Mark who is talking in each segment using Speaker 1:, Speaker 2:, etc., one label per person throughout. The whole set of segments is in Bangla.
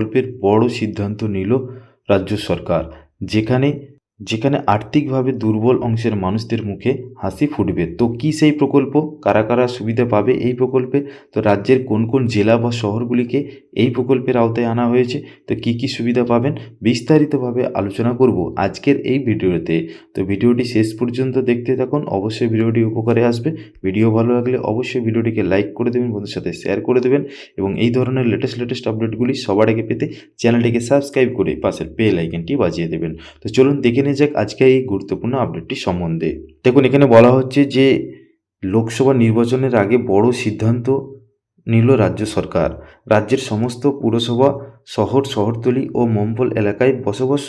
Speaker 1: প্রকল্পের বড় সিদ্ধান্ত নিল রাজ্য সরকার, যেখানে যেখানে আর্থিকভাবে দুর্বল অংশের মানুষদের মুখে হাসি ফুটবে। তো কি সেই প্রকল্প, কারা কারা সুবিধা পাবে এই প্রকল্পে, তো রাজ্যের কোন কোন জেলা বা শহরগুলিকে এই প্রকল্পের আওতায় আনা হয়েছে, তো কি কি সুবিধা পাবেন, বিস্তারিতভাবে আলোচনা করব আজকের এই ভিডিওতে। তো ভিডিওটি শেষ পর্যন্ত দেখতে থাকুন, অবশ্যই ভিডিওটি উপকারে আসবে। ভিডিও ভালো লাগলে অবশ্যই ভিডিওটিকে লাইক করে দেবেন, বন্ধুদের সাথে শেয়ার করে দেবেন এবং এই ধরনের লেটেস্ট আপডেটগুলি সবার আগে পেতে চ্যানেলটিকে সাবস্ক্রাইব করে পাশের বেল আইকনটি বাজিয়ে দেবেন। তো চলুন দেখে নিয়ে যাক আজকে এই গুরুত্বপূর্ণ আপডেটটি সম্বন্ধে। দেখুন, এখানে বলা হচ্ছে যে লোকসভা নির্বাচনের আগে বড় সিদ্ধান্ত নিল রাজ্য সরকার। রাজ্যের সমস্ত পুরসভা, শহরতলি ও মম্বল এলাকায় বসবাস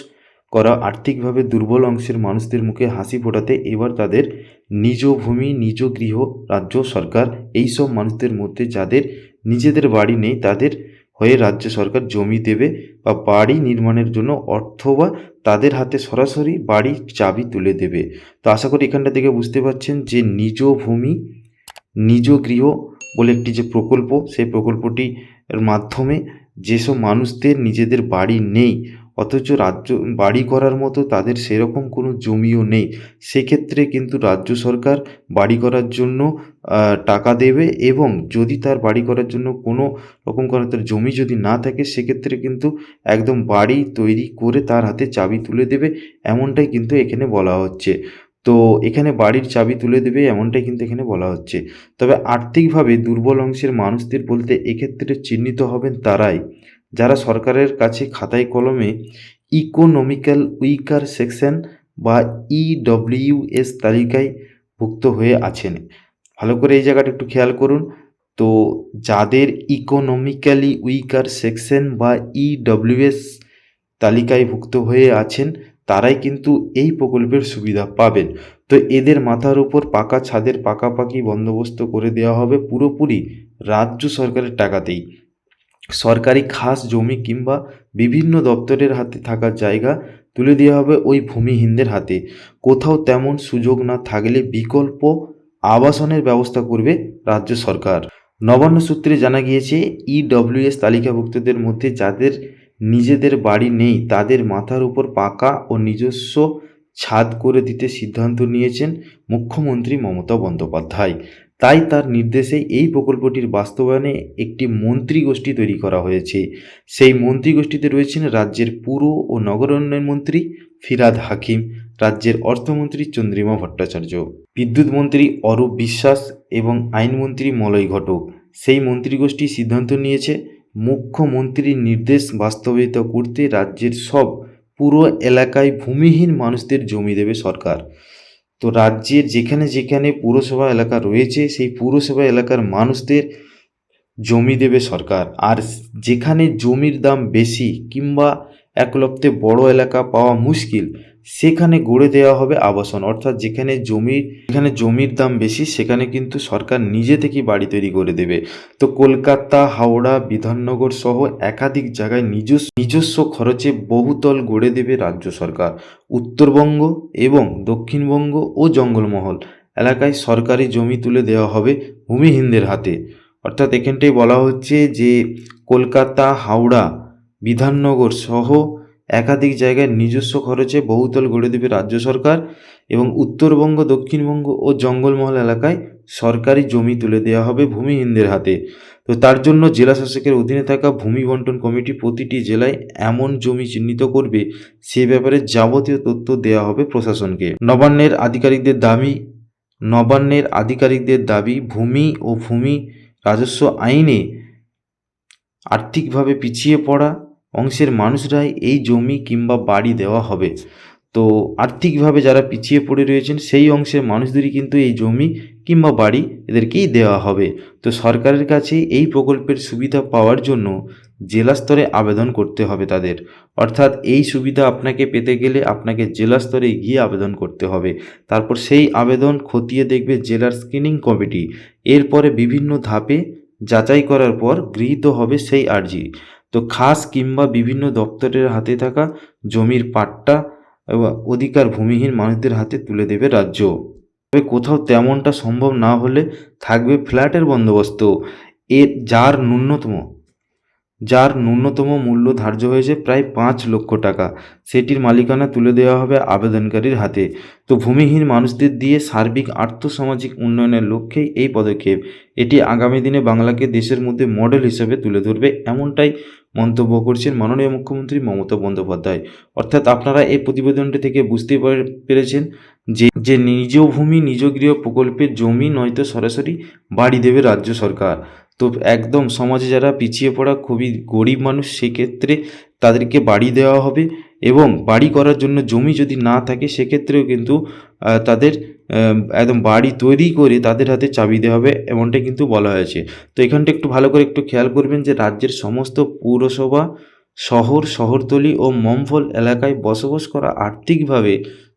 Speaker 1: করা আর্থিকভাবে দুর্বল অংশের মানুষদের মুখে হাসি ফোটাতে এবার তাদের নিজ ভূমি, নিজ গৃহ রাজ্য সরকার এইসব মানুষদের মধ্যে যাদের নিজেদের বাড়ি নেই তাদের হয়ে রাজ্য সরকার জমি দেবে বা বাড়ি নির্মাণের জন্য অথবা তাদের হাতে সরাসরি বাড়ির চাবি তুলে দেবে। তো আশা করি এখানটা থেকে বুঝতে পারছেন যে নিজ ভূমি, নিজ গৃহ বলে একটি যে প্রকল্প, সেই প্রকল্পটি এর মাধ্যমে যেসব মানুষদের নিজেদের বাড়ি নেই অথচ রাজ্য বাড়ি করার মতো তাদের সেরকম কোনো জমিও নেই, সেক্ষেত্রে কিন্তু রাজ্য সরকার বাড়ি করার জন্য টাকা দেবে এবং যদি তার বাড়ি করার জন্য কোনো রকম কোনো তার জমি যদি না থাকে সেক্ষেত্রে কিন্তু একদম বাড়ি তৈরি করে তার হাতে চাবি তুলে দেবে, এমনটাই কিন্তু এখানে বলা হচ্ছে। তো এখানে বাড়ির চাবি তুলে দেবে এমনটাই কিন্তু এখানে বলা হচ্ছে। তবে আর্থিকভাবে দুর্বল অংশের মানুষদের বলতে এক্ষেত্রে চিহ্নিত হবেন তারাই যারা সরকারের কাছে খাতায় কলমে ইকোনমিক্যাল উইকার সেকশন বা ইডব্লিউএস তালিকায় ভুক্ত হয়ে আছেন। ভালো করে এই জায়গাটা একটু খেয়াল করুন। তো যাদের ইকোনমিক্যালি উইকার সেকশন বা ইডব্লিউএস তালিকায় ভুক্ত হয়ে আছেন তারাই কিন্তু এই প্রকল্পের সুবিধা পাবেন। তো এদের মাথার উপর পাকা ছাদের পাকাপাকি বন্দোবস্ত করে দেওয়া হবে পুরোপুরি রাজ্য সরকারের টাকাতেই। সরকারি খাস জমি কিংবা বিভিন্ন দপ্তরের হাতে থাকা জায়গা তুলে দেওয়া হবে ওই ভূমিহীনদের হাতে। কোথাও তেমন সুযোগ না থাকলে বিকল্প আবাসনের ব্যবস্থা করবে রাজ্য সরকার। নবান্ন সূত্রে জানা গিয়েছে ইডব্লিউএস তালিকাভুক্তদের মধ্যে যাদের নিজেদের বাড়ি নেই তাদের মাথার উপর পাকা ও নিজস্ব ছাদ করে দিতে সিদ্ধান্ত নিয়েছেন মুখ্যমন্ত্রী মমতা বন্দ্যোপাধ্যায়। তাই তার নির্দেশে এই প্রকল্পটির বাস্তবায়নে একটি মন্ত্রিগোষ্ঠী তৈরি করা হয়েছে। সেই মন্ত্রিগোষ্ঠীতে রয়েছেন রাজ্যের পুর ও নগরোন্নয়ন মন্ত্রী ফিরহাদ হাকিম, রাজ্যের অর্থমন্ত্রী চন্দ্রিমা ভট্টাচার্য, বিদ্যুৎ মন্ত্রী অরূপ বিশ্বাস এবং আইনমন্ত্রী মলয় ঘটক। সেই মন্ত্রিগোষ্ঠী সিদ্ধান্ত নিয়েছে মুখ্যমন্ত্রীর নির্দেশ বাস্তবায়িত করতে রাজ্যের সব পুরো এলাকায় ভূমিহীন মানুষদের জমি দেবে সরকার। তো রাজ্যের যেখানে যেখানে পুরসভা এলাকা রয়েছে সেই পুরসভা এলাকার মানুষদের জমি দেবে সরকার। আর যেখানে জমির দাম বেশি কিংবা একলপ্তে বড় এলাকা পাওয়া মুশকিল সেখানে গড়ে দেওয়া হবে আবাসন, অর্থাৎ যেখানে জমির দাম বেশি সেখানে কিন্তু সরকার নিজে থেকেই বাড়ি তৈরি করে দেবে। তো কলকাতা, হাওড়া, বিধাননগর সহ একাধিক জায়গায় নিজস্ব খরচে বহুতল গড়ে দেবে রাজ্য সরকার। উত্তরবঙ্গ এবং দক্ষিণবঙ্গ ও জঙ্গলমহল এলাকায় সরকারি জমি তুলে দেওয়া হবে ভূমিহীনদের হাতে। অর্থাৎ এখানটাই বলা হচ্ছে যে কলকাতা, হাওড়া, বিধাননগর সহ একাধিক জায়গায় নিজস্ব খরচে বহুতল গড়ে দেবে রাজ্য সরকার এবং উত্তরবঙ্গ, দক্ষিণবঙ্গ ও জঙ্গলমহল এলাকায় সরকারি জমি তুলে দেওয়া হবে ভূমিহীনদের হাতে। তো তার জন্য জেলা শাসকের অধীনে থাকা ভূমি বন্টন কমিটি প্রতিটি জেলায় এমন জমি চিহ্নিত করবে, সে ব্যাপারে যাবতীয় তথ্য দেওয়া হবে প্রশাসনকে। নবান্নের আধিকারিকদের দাবি ভূমি ও ভূমি রাজস্ব আইনে আর্থিকভাবে পিছিয়ে পড়া অংশের মানুষরাই এই জমি কিংবা বাড়ি দেওয়া হবে। তো আর্থিকভাবে যারা পিছিয়ে পড়ে রয়েছেন সেই অংশের মানুষদেরই কিন্তু এই জমি কিংবা বাড়ি এদেরকেই দেওয়া হবে। তো সরকারের কাছে এই প্রকল্পের সুবিধা পাওয়ার জন্য জেলা স্তরে আবেদন করতে হবে তাদের, অর্থাৎ এই সুবিধা আপনাকে পেতে গেলে আপনাকে জেলা স্তরে গিয়ে আবেদন করতে হবে। তারপর সেই আবেদন খতিয়ে দেখবে জেলার স্ক্রিনিং কমিটি। এরপরে বিভিন্ন ধাপে যাচাই করার পর গৃহীত হবে সেই আর্জি। তো খাস কিংবা বিভিন্ন দপ্তরের হাতে থাকা জমির পাট্টা অধিকার ভূমিহীন মানুষদের হাতে তুলে দেবে রাজ্য। তবে কোথাও তেমনটা সম্ভব না হলে থাকবে ফ্ল্যাটের বন্দোবস্ত, যার ন্যূনতম মূল্য ধার্য হয়েছে প্রায় 5 লক্ষ টাকা। সেটির মালিকানা তুলে দেওয়া হবে আবেদনকারীর হাতে। তো ভূমিহীন মানুষদের দিয়ে সার্বিক আর্থসামাজিক উন্নয়নের লক্ষ্যেই এই পদক্ষেপ। এটি আগামী দিনে বাংলাকে দেশের মধ্যে মডেল হিসেবে তুলে ধরবে, এমনটাই মন্তব্য করছেন মাননীয় মুখ্যমন্ত্রী মমতা বন্দ্যোপাধ্যায়। অর্থাৎ আপনারা এই প্রতিবেদনটি থেকে বুঝতেই পেরেছেন যে নিজ ভূমি নিজ গৃহ প্রকল্পের জমি নয়তো সরাসরি বাড়ি দেবে রাজ্য সরকার। তো একদম সমাজে যারা পিছিয়ে পড়া খুবই গরিব মানুষ, সেক্ষেত্রে তাদেরকে বাড়ি দেওয়া হবে এবং বাড়ি করার জন্য জমি যদি না থাকে সেক্ষেত্রেও কিন্তু তাদের একদম বাড়ি তৈরি করে তাদের হাতে চাবি দেওয়া হবে, এমনটাই কিন্তু বলা হয়েছে। তো এখানটা একটু ভালো করে একটু খেয়াল করবেন যে রাজ্যের সমস্ত পৌরসভা, শহরতলি ও মফস্বল এলাকায় বসবাস করা আর্থিকভাবে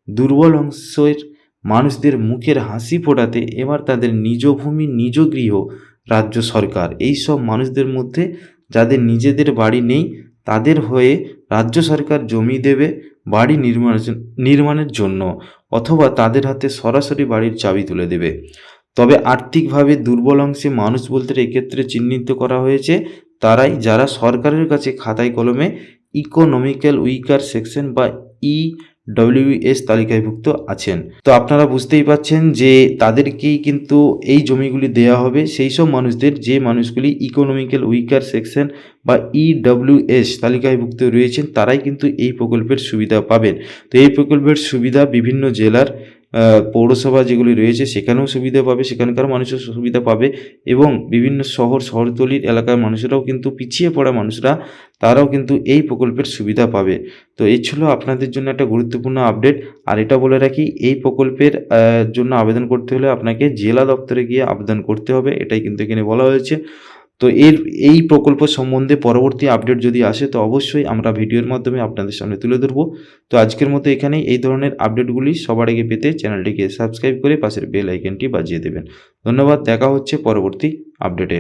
Speaker 1: দুর্বল অংশের মানুষদের মুখের হাসি ফোটাতে এবার তাদের নিজ ভূমি নিজ গৃহ রাজ্য সরকার এই সব মানুষদের মধ্যে যাদের নিজেদের বাড়ি নেই তাদের হয়ে রাজ্য সরকার জমি দেবে বাড়ি নির্মাণের জন্য, অথবা তাদের হাতে সরাসরি বাড়ির চাবি তুলে দেবে। তবে আর্থিকভাবে দুর্বল অংশে মানুষ বলতে এক্ষেত্রে চিহ্নিত করা হয়েছে তারাই যারা সরকারের কাছে খাতায় কলমে ইকোনমিক্যাল উইকার সেকশন বা EWS তালিকাভুক্ত আছেন। তো আপনারা বুঝতেই পাচ্ছেন যে তাদেরকেই কিন্তু এই জমিগুলি দেওয়া হবে, সেই সব মানুষদের যে মানুষগুলি ইকোনমিক্যাল উইকার সেকশন বা EWS তালিকাভুক্ত রয়েছেন তারাই কিন্তু এই প্রকল্পের সুবিধা পাবেন। তো এই প্রকল্পের সুবিধা বিভিন্ন জেলার পৌরসভা যেগুলি রয়েছে সেখানেও সুবিধা পাবে, সেখানকার মানুষও সুবিধা পাবে এবং বিভিন্ন শহরতলির এলাকার মানুষেরাও কিন্তু পিছিয়ে পড়া মানুষরা তারাও কিন্তু এই প্রকল্পের সুবিধা পাবে। তো এই ছিল আপনাদের জন্য একটা গুরুত্বপূর্ণ আপডেট। আর এটা বলে রাখি, এই প্রকল্পের জন্য আবেদন করতে হলে আপনাকে জেলা দপ্তরে গিয়ে আবেদন করতে হবে, এটাই কিন্তু এখানে বলা হয়েছে। তো এই প্রকল্প সম্বন্ধে পরবর্তী আপডেট যদি আসে তো অবশ্যই আমরা ভিডিওর মাধ্যমে আপনাদের সামনে তুলে ধরবো। তো আজকের মতো এখানেই, এই ধরনের আপডেটগুলি সবার আগে পেতে চ্যানেলটিকে সাবস্ক্রাইব করে পাশের বেল আইকনটি বাজিয়ে দেবেন। ধন্যবাদ, দেখা হচ্ছে পরবর্তী আপডেটে।